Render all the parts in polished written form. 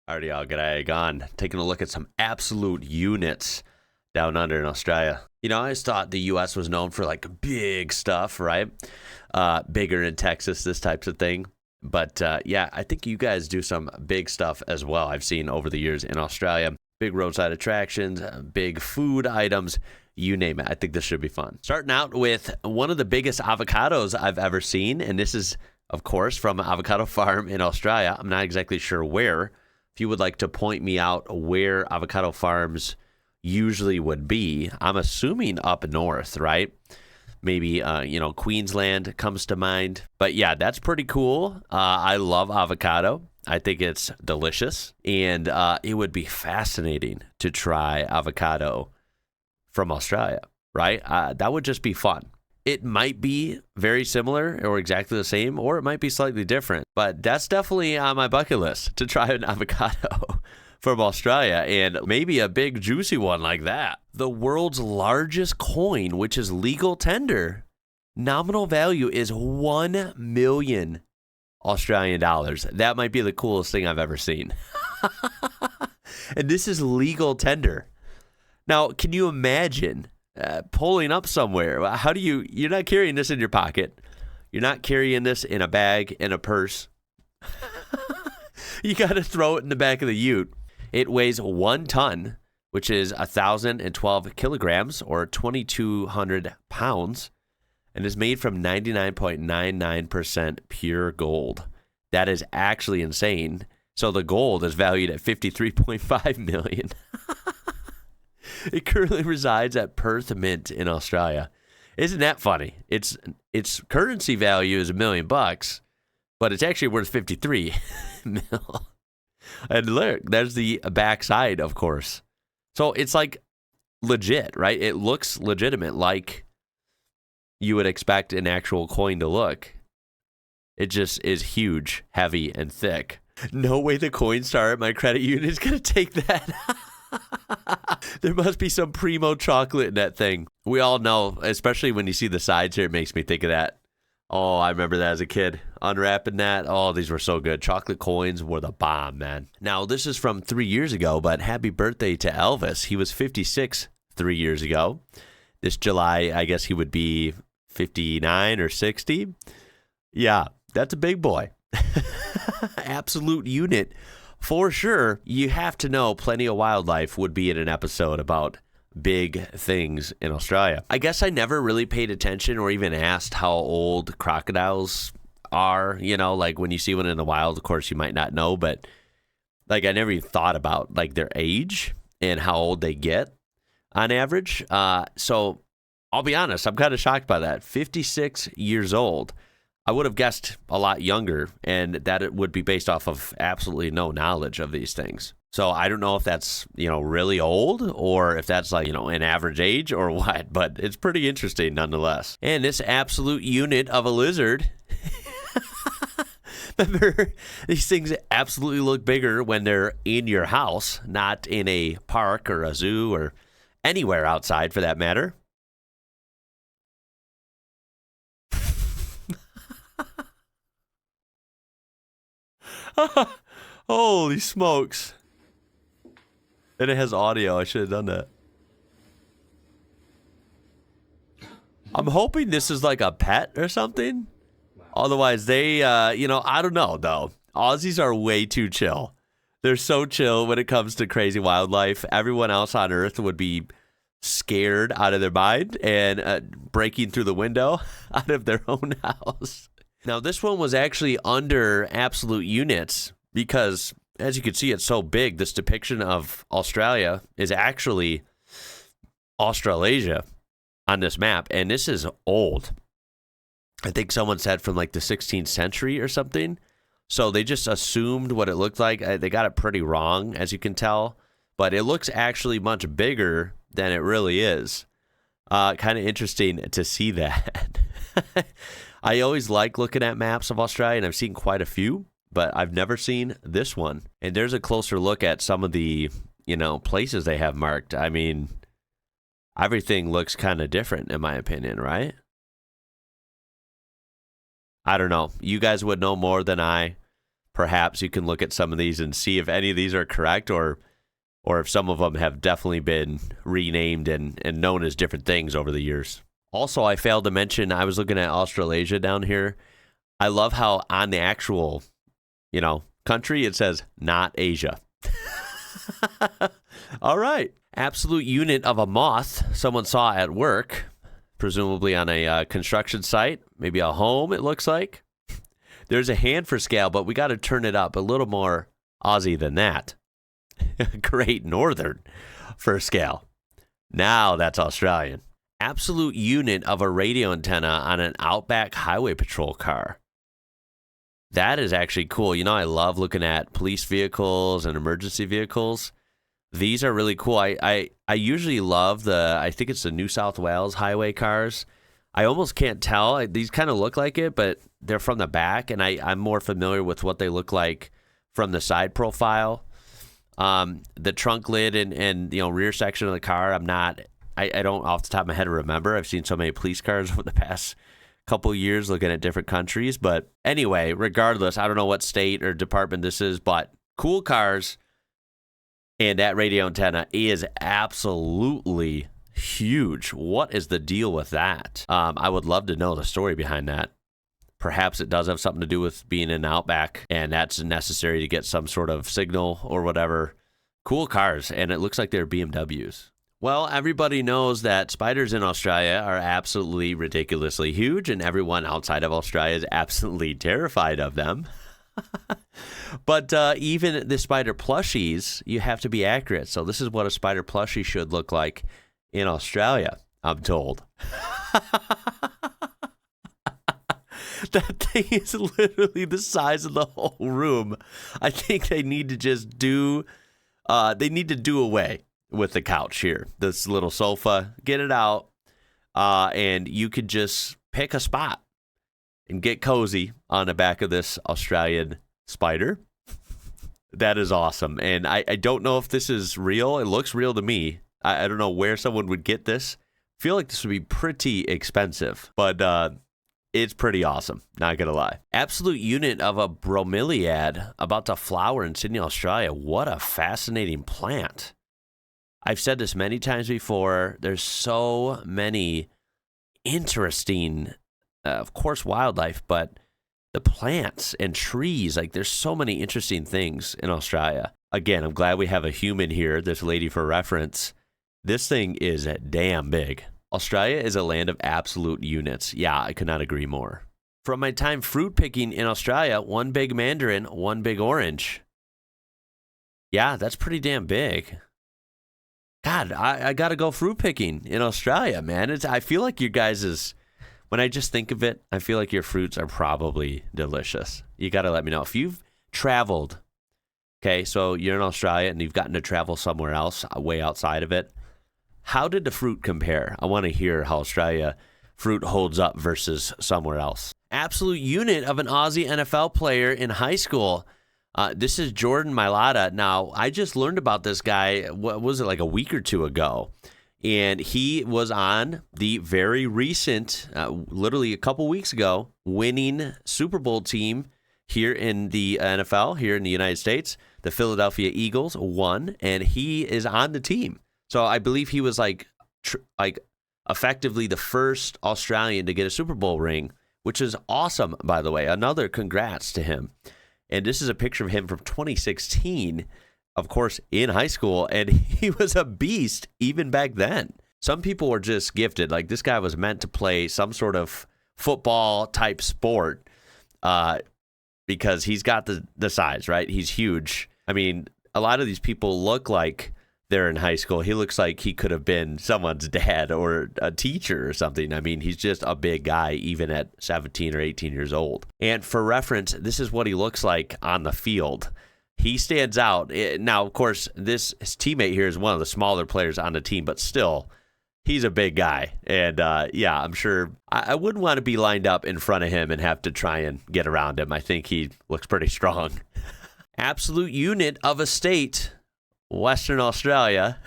Already all g'day gone. Taking a look at some absolute units down under in Australia. You know, I just thought the U.S. was known for like big stuff, right? Bigger in Texas, this types of thing. But yeah, I think you guys do some big stuff as well. I've seen over the years in Australia, big roadside attractions, big food items, you name it. I think this should be fun. Starting out with one of the biggest avocados I've ever seen. And this is, of course, from an avocado farm in Australia. I'm not exactly sure where. If you would like to point me out where avocado farms usually would be, I'm assuming up north, right? Maybe, Queensland comes to mind. But yeah, that's pretty cool. I love avocado. I think it's delicious. And it would be fascinating to try avocado from Australia, right? That would just be fun. It might be very similar or exactly the same, or it might be slightly different. But that's definitely on my bucket list to try an avocado from Australia, and maybe a big juicy one like that. The world's largest coin, which is legal tender, nominal value is 1 million Australian dollars. That might be the coolest thing I've ever seen. And this is legal tender. Now, can you imagine pulling up somewhere? How do you're not carrying this in your pocket. You're not carrying this in a bag, in a purse. You got to throw it in the back of the ute. It weighs 1 ton, which is 1,012 kilograms or 2,200 pounds, and is made from 99.99% pure gold. That is actually insane. So the gold is valued at $53.5 million. It currently resides at Perth Mint in Australia. Isn't that funny? Its currency value is $1 million, but it's actually worth 53 mil. And look, there's the backside, of course. So it's like legit, right? It looks legitimate, like you would expect an actual coin to look. It just is huge, heavy, and thick. No way the Coinstar at my credit union is going to take that. There must be some primo chocolate in that thing. We all know, especially when you see the sides here, it makes me think of that. Oh, I remember that as a kid. Unwrapping that. Oh, these were so good. Chocolate coins were the bomb, man. Now, this is from 3 years ago, but happy birthday to Elvis. He was 56 3 years ago. This July, I guess he would be 59 or 60. Yeah, that's a big boy. Absolute unit. For sure, you have to know Plenty of Wildlife would be in an episode about big things in Australia. I guess I never really paid attention or even asked how old crocodiles are. You know, like when you see one in the wild, of course, you might not know, but like I never even thought about like their age and how old they get on average. So I'll be honest, I'm kind of shocked by that. 56 years old. I would have guessed a lot younger, and that it would be based off of absolutely no knowledge of these things. So I don't know if that's, really old or if that's like, an average age or what, but it's pretty interesting nonetheless. And this absolute unit of a lizard, remember, these things absolutely look bigger when they're in your house, not in a park or a zoo or anywhere outside for that matter. Holy smokes. And it has audio. I should have done that. I'm hoping this is like a pet or something. Otherwise, they, I don't know, though. Aussies are way too chill. They're so chill when it comes to crazy wildlife. Everyone else on Earth would be scared out of their mind and breaking through the window out of their own house. Now, this one was actually under absolute units because, as you can see, it's so big. This depiction of Australia is actually Australasia on this map, and this is old. I think someone said from like the 16th century or something. So they just assumed what it looked like. They got it pretty wrong, as you can tell, but it looks actually much bigger than it really is. Kind of interesting to see that. I always like looking at maps of Australia, and I've seen quite a few, but I've never seen this one. And there's a closer look at some of the, places they have marked. I mean, everything looks kind of different, in my opinion, right? I don't know. You guys would know more than I. perhaps you can look at some of these and see if any of these are correct, or if some of them have definitely been renamed and known as different things over the years. Also, I failed to mention, I was looking at Australasia down here. I love how on the actual, country, it says not Asia. All right. Absolute unit of a moth someone saw at work, presumably on a construction site, maybe a home, it looks like. There's a hand for scale, but we got to turn it up a little more Aussie than that. Great Northern for scale. Now that's Australian. Absolute unit of a radio antenna on an Outback Highway Patrol car. That is actually cool. I love looking at police vehicles and emergency vehicles. These are really cool. I usually love I think it's the New South Wales highway cars. I almost can't tell. These kind of look like it, but they're from the back, and I'm more familiar with what they look like from the side profile. The trunk lid and rear section of the car, I don't off the top of my head remember. I've seen so many police cars over the past couple years looking at different countries. But anyway, regardless, I don't know what state or department this is, but cool cars. And that radio antenna is absolutely huge. What is the deal with that? I would love to know the story behind that. Perhaps it does have something to do with being in Outback, and that's necessary to get some sort of signal or whatever. Cool cars, and it looks like they're BMWs. Well, everybody knows that spiders in Australia are absolutely ridiculously huge, and everyone outside of Australia is absolutely terrified of them. But even the spider plushies, you have to be accurate. So this is what a spider plushie should look like in Australia, I'm told. That thing is literally the size of the whole room. I think they need to just do away with the couch here. This little sofa, get it out, and you could just pick a spot and get cozy on the back of this Australian spider. That is awesome. And I don't know if this is real. It looks real to me. I don't know where someone would get this. I feel like this would be pretty expensive, but it's pretty awesome, not gonna lie. Absolute unit of a bromeliad about to flower in Sydney, Australia. What a fascinating plant. I've said this many times before. There's so many interesting, of course, wildlife, but the plants and trees, there's so many interesting things in Australia. Again, I'm glad we have a human here, this lady for reference. This thing is damn big. Australia is a land of absolute units. Yeah, I could not agree more. From my time fruit picking in Australia, one big mandarin, one big orange. Yeah, that's pretty damn big. God, I got to go fruit picking in Australia, man. I feel like you guys when I just think of it, I feel like your fruits are probably delicious. You got to let me know. If you've traveled, okay, so you're in Australia and you've gotten to travel somewhere else, way outside of it, how did the fruit compare? I want to hear how Australia fruit holds up versus somewhere else. Absolute unit of an Aussie NFL player in high school. This is Jordan Mailata. Now, I just learned about this guy, what was it, like a week or two ago? And he was on the very recent, literally a couple weeks ago, winning Super Bowl team here in the NFL, here in the United States. The Philadelphia Eagles won, and he is on the team. So I believe he was like effectively the first Australian to get a Super Bowl ring, which is awesome, by the way. Another congrats to him. And this is a picture of him from 2016, of course, in high school, and he was a beast even back then. Some people were just gifted. Like, this guy was meant to play some sort of football-type sport because he's got the size, right? He's huge. I mean, a lot of these people look like they're in high school. He looks like he could have been someone's dad or a teacher or something. I mean, he's just a big guy, even at 17 or 18 years old. And for reference, this is what he looks like on the field. He stands out. Now, of course, his teammate here is one of the smaller players on the team, but still, he's a big guy. And yeah, I'm sure I wouldn't want to be lined up in front of him and have to try and get around him. I think he looks pretty strong. Absolute unit of a state, Western Australia.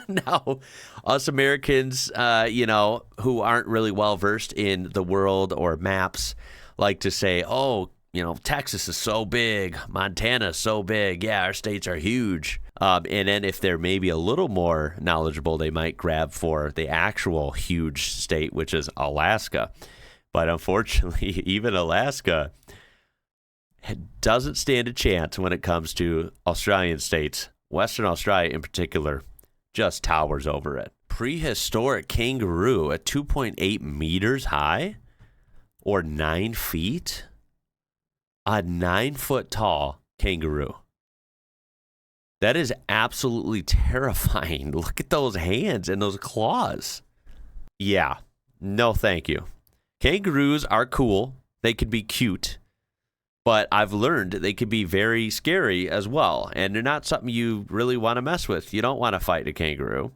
Now, us Americans, who aren't really well versed in the world or maps, like to say, oh, Texas is so big, Montana is so big. Yeah, our states are huge. And then if they're maybe a little more knowledgeable, they might grab for the actual huge state, which is Alaska. But unfortunately, even Alaska doesn't stand a chance when it comes to Australian states. Western Australia in particular just towers over it. Prehistoric kangaroo at 2.8 meters high or 9 feet. A 9-foot tall kangaroo. That is absolutely terrifying. Look at those hands and those claws. Yeah, no thank you. Kangaroos are cool. They can be cute. But I've learned they can be very scary as well. And they're not something you really want to mess with. You don't want to fight a kangaroo.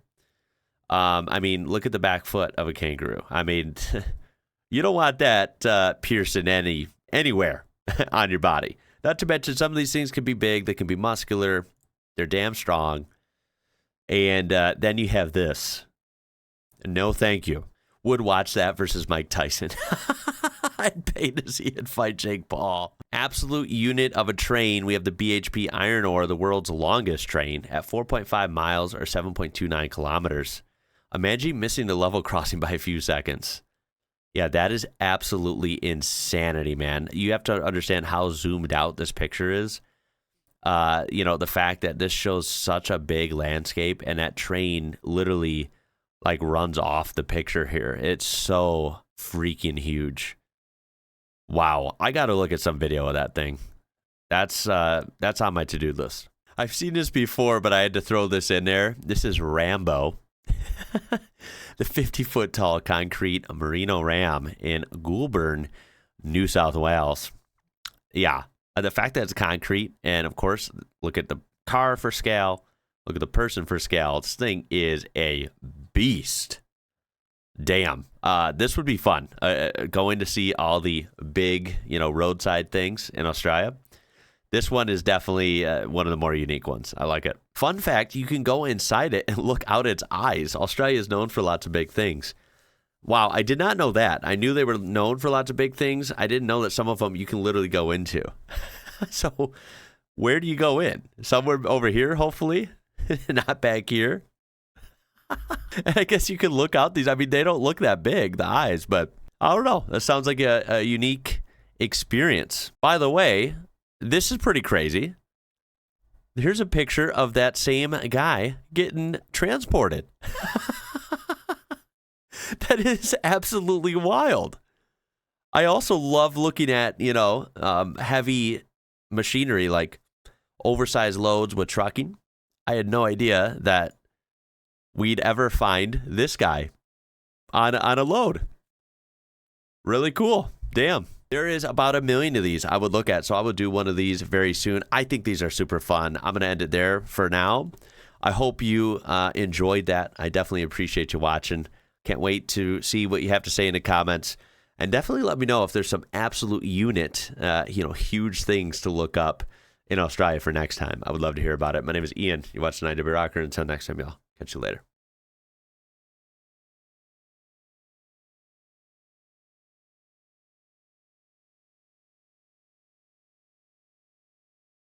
Look at the back foot of a kangaroo. You don't want that piercing anywhere on your body. Not to mention some of these things can be big. They can be muscular. They're damn strong. And then you have this. No, thank you. Would watch that versus Mike Tyson. I'd pay to see it fight Jake Paul. Absolute unit of a train. We have the BHP iron ore, the world's longest train, at 4.5 miles or 7.29 kilometers. Imagine missing the level crossing by a few seconds. Yeah, that is absolutely insanity, man. You have to understand how zoomed out this picture is. The fact that this shows such a big landscape and that train literally runs off the picture here. It's so freaking huge. Wow, I got to look at some video of that thing. That's on my to-do list. I've seen this before, but I had to throw this in there. This is Rambo. The 50-foot tall concrete merino ram in Goulburn, New South Wales. Yeah, the fact that it's concrete, and of course, look at the car for scale, look at the person for scale. This thing is a beast. Damn. This would be fun. Going to see all the big, roadside things in Australia. This one is definitely one of the more unique ones. I like it. Fun fact, you can go inside it and look out its eyes. Australia is known for lots of big things. Wow, I did not know that. I knew they were known for lots of big things. I didn't know that some of them you can literally go into. So where do you go in? Somewhere over here, hopefully? Not back here. And I guess you can look out these. They don't look that big, the eyes, but I don't know. That sounds like a unique experience. By the way, this is pretty crazy. Here's a picture of that same guy getting transported. That is absolutely wild. I also love looking at, heavy machinery like oversized loads with trucking. I had no idea that we'd ever find this guy on a load. Really cool. Damn. There is about 1 million of these I would look at, so I would do one of these very soon. I think these are super fun. I'm going to end it there for now. I hope you enjoyed that. I definitely appreciate you watching. Can't wait to see what you have to say in the comments. And definitely let me know if there's some absolute unit, huge things to look up in Australia for next time. I would love to hear about it. My name is Ian. You're watching IWrocker. Until next time, y'all. Catch you later.